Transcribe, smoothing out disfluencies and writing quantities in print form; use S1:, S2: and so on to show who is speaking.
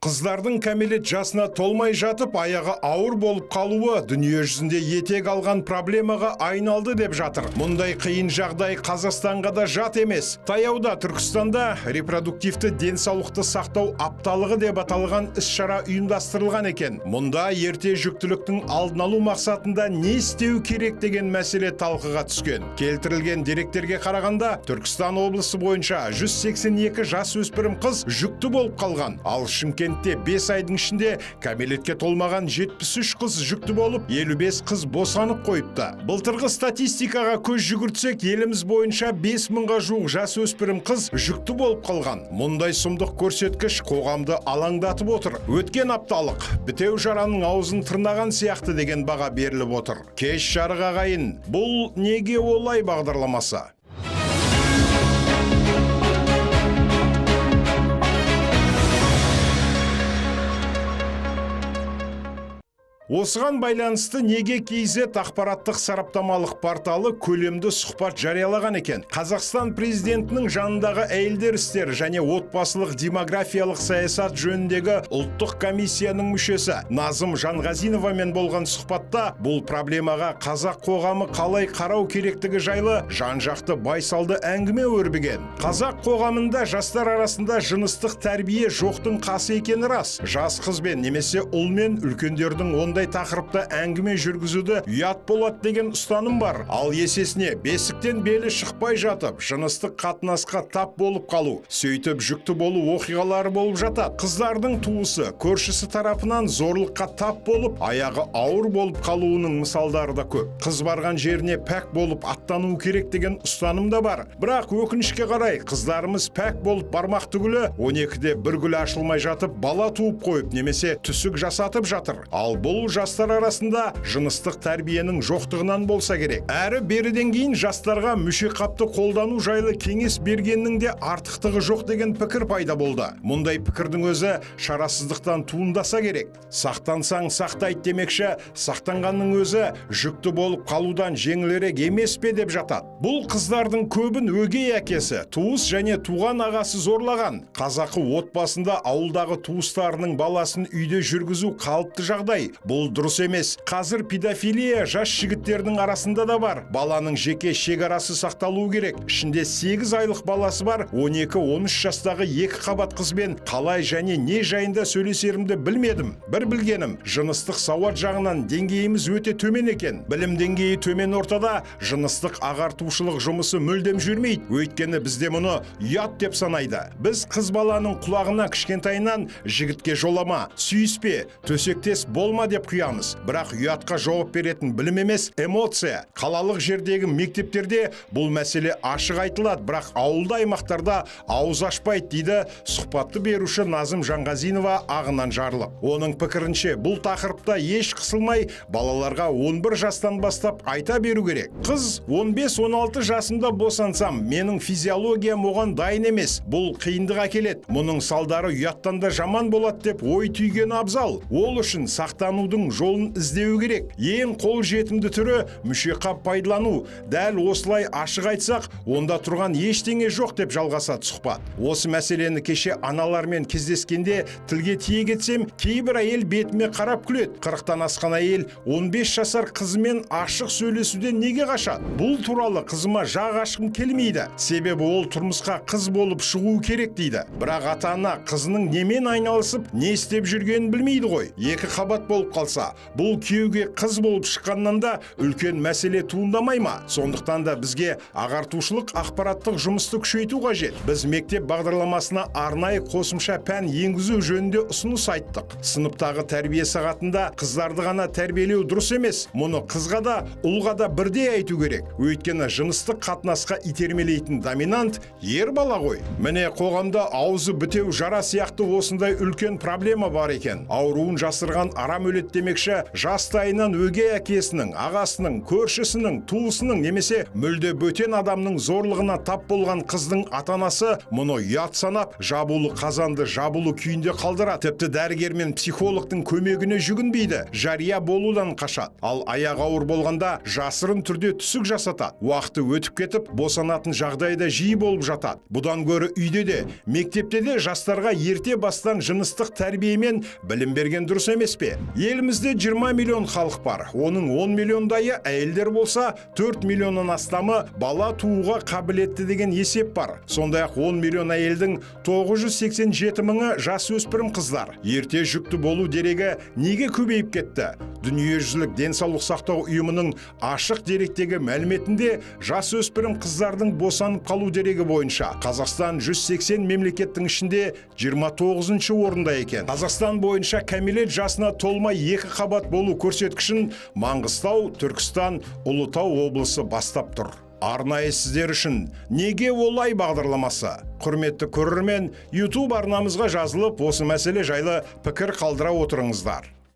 S1: Қыздардың кәмелет жасына толмай жатып, аяғы ауыр болып қалуы дүние жүзінде етек алған проблемаға айналды деп жатыр. Мұндай қиын жағдай Қазақстанға да жат емес. Таяуда Түркістанда репродуктивті денсаулықты сақтау апталығы деп аталған іс-шара ұйымдастырылған екен. Мұнда ерте жүктіліктің алдын алу мақсатында не істеу керек деген мәселе талқыға түскен. Келтірілген деректерге қарағанда, Түркістан облысы бойынша 182 жасөспірім қыз жүкті болып қалған. Ал Шымкентте 5 айдың ішінде кәмелетке толмаған 73 қыз жүкті болып, 55 қыз босанып қойыпты. Былтырғы статистикаға көз жүгіртсек, еліміз бойынша 5000-ға жуық жасөспірім қыз жүкті болып қалған. Мұндай сұмдық көрсеткіш қоғамды алаңдатып отыр. Өткен апталық бітеу жараның аузын тырнаған сияқты деген баға беріліп отыр. Кеш жарық ағайын, бұл неге олай бағдарламасы? Осыған байланысты неге KZ ақпараттық сараптамалық порталы көлемді сұхбат жариялаған екен. Қазақстан президентінің жанындағы әйелдер істері және отбасылық демографиялық саясат жөніндегі ұлттық комиссияның мүшесі Назым Жанғазиновамен болған сұхбатта бұл проблемаға қазақ қоғамы қалай қарау керектігі жайлы жан-жақты байсалды әңгіме өрбіген. Қазақ қоғамында жастар арасында жыныстық тәрбие жоқтың қасы екені рас. Жас қызбен немесе ұлмен үлкендердің ондай тақырыпта әңгіме жүргізуді ұят болады деген ұстаным бар. Ал есесіне бесіктен белі шықпай жатып, жыныстық қатынасқа тап болып қалу, сөйтіп жүкті болу оқиғалары болып жатады. Қыздардың туысы, көршісі тарапынан зорлыққа тап болып, аяғы ауыр болып қалуының мысалдары да көп. Қыз барған жеріне пәк болып аттану керек деген ұстаным да бар. Бірақ өкінішке қарай, қыздарымыз пәк болып бармақ түгілі 12-де бір гүл ашылмай жатып, бала туып қойып немесе түсік жасатып жатыр. Ал бұл жастар арасында жыныстық тәрбиенің жоқтығынан болса керек. Әрі беріден кейін жастарға мүшеқапты қолдану жайлы кеңес бергеннің де артықтығы жоқ деген пікір пайда болды. Мұндай пікірдің өзі шарасыздықтан туындаса керек. Сақтансаң сақтайды демекші, сақтанғанның өзі жүкті болып қалудан жеңілірек емес пе деп жатады. Бұл қыздардың көбін өгей әкесі, туыс және туған ағасы зорлаған. Қазақы отбасында ауылдағы туыстарының баласын үйде жүргізу қалыпты жағдай. Бұл дұрыс емес. Қазір педофилия жас жігіттердің арасында да бар. Баланың жеке шекарасы сақталуы керек. Ішінде 8 айлық баласы бар 12-13 жастағы екі қабат қызбен қалай және не жайында сөйлесерімді білмедім. Бір білгенім, жыныстық сауат жағынан деңгейіміз өте төмен екен. Білім деңгейі төмен ортада жыныстық ағартушылық жұмысы мүлдем жүрмейді. Өйткені бізде мұны ұят деп санайды. Біз қыз баланың құлағына кішкентайынан жігітке жолама, сүйіспе, төсектес болма деп құямыз. Бірақ ұятқа жауап беретін білім емес, эмоция. Қалалық жердегі мектептерде бұл мәселе ашық айтылады, бірақ ауылды аймақтарда ауыз ашпайды дейді сұхбатты беруші Назым Жанғазинова ағынан жарылып. Оның пікірінше бұл тақырыпта еш қысылмай балаларға 11 жастан бастап айта беру керек. Қыз 15-16 жасымда босансам, менің физиологиям оған дайын емес. Бұл қиындық әкеледі. Мұның салдары ұяттан да жаман болады деп ой түйген абзал. Ол үшін сақтанудың жолын іздеу керек. Ең қол жетімді түрі мүшеқап пайдалану. Дәл осылай ашық айтсақ, онда тұрған ештеңе жоқ деп жалғасады сұхбат. Осы мәселені кеше аналармен кездескенде тілге тиек етсем, кейбір әйел бетіме қарап күледі. 40-тан асқан әйел 15 жасар қызымен ашық сөйлесуден неге қашады? Бұл туралы қызыма жақ ашқым келмейді. Себебі ол тұрмысқа қыз болып шығу керек дейді. Бірақ ата-ана қызының немен айналысып, не істеп жүргенін білмейді ғой. Екі қабат болып қалса, бұл күйеуге қыз болып шыққаннан да үлкен мәселе туындамай ма? Сондықтан да бізге ағартушылық ақпараттық жұмысты күшейту қажет. Біз мектеп бағдарламасына арнайы қосымша пән енгізу жөнінде ұсыныс айттық. Сыныптағы тәрбие сағатында қыздарды ғана тәрбиелеу дұрыс емес. Мұны қызға да, ұлға да бірдей айту керек. Өйткені жыныстық қатынасқа итермелейтін доминант ер бала ғой. Міне қоғамда аузы бітеу жара сияқты осындай үлкен проблема бар екен. Ауруын жасырған арам өледі демекші жастайынан өгей әкесінің, ағасының, көршісінің, туысының немесе мүлде бөтен адамның зорлығына тап болған қыздың ата-анасы мұны ұят санап, жабулы қазанды жабулы күйінде қалдырады. Тіпті дәрігер мен психологтың көмегіне жүгінбейді, жария болудан қашады. Ал аяғы ауыр болғанда жасырын түрде түсік жасатады. Уақыты өтіп кетіп, босанатын жағдайда жиі болып жатады. Бұдан гөрі үйде де, мектепте де жастарға ерте бастан жыныстық тәрбиемен білім берген дұрыс емес пе? Елімізде 20 миллион халық бар. Оның 10 миллиондайы әйелдер болса, 4 миллионнан астамы бала тууға қабілетті деген есеп бар. Сондай-ақ 10 миллион әйелдің 987 мыңы жасөспірім қыздар. Ерте жүкті болу дерегі неге көбейіп кетті? Дүниежүзілік денсаулық сақтау ұйымының ашық деректегі мәліметінде жасөспірім қыздардың босанып қалу дерегі бойынша Қазақстан 180 мемлекеттің ішінде 29-шы орында екен. Қазақстан бойынша кәмелет жасына толмай 2 қабат болу көрсеткішін Маңғыстау, Түркістан, Ұлытау облысы бастап тұр. Арнайы сіздер үшін неге олай бағдарламасы? Құрметті көрермен, YouTube арнамызға жазылып, осы мәселе жайлы пікір қалдыра отырыңыздар.